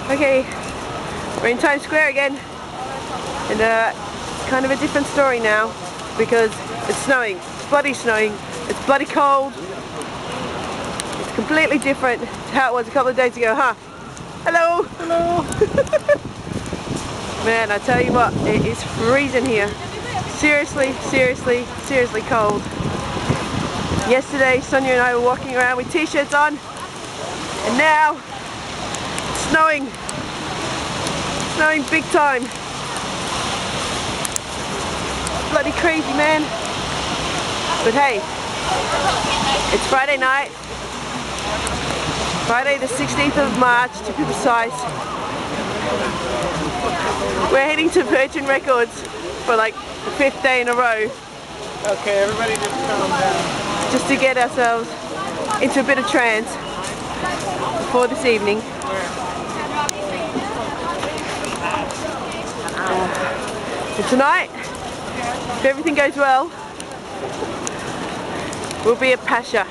Okay, we're in Times Square again, and it's kind of a different story now because it's snowing. It's bloody snowing. It's bloody cold. It's completely different to how it was a couple of days ago, huh? Hello! Hello! Man, I tell you what, it is freezing here. Seriously, seriously, seriously cold. Yesterday, Sonia and I were walking around with t-shirts on, and now it's snowing. Snowing big time. Bloody crazy, man. But hey, it's Friday night. Friday the 16th of March to be precise. We're heading to Virgin Records for like the 5th day in a row. Okay, everybody just calm down. Just to get ourselves into a bit of trance for this evening. And tonight, if everything goes well, we'll be at Pacha.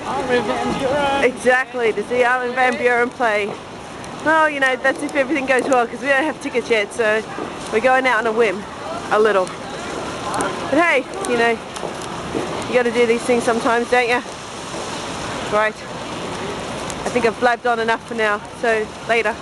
Armin van Buuren. Exactly, to see Armin van Buuren play. Well, you know, that's if everything goes well, because we don't have tickets yet, so we're going out on a whim, a little. But hey, you know, you got to do these things sometimes, don't you? Right. I think I've blabbed on enough for now, so later.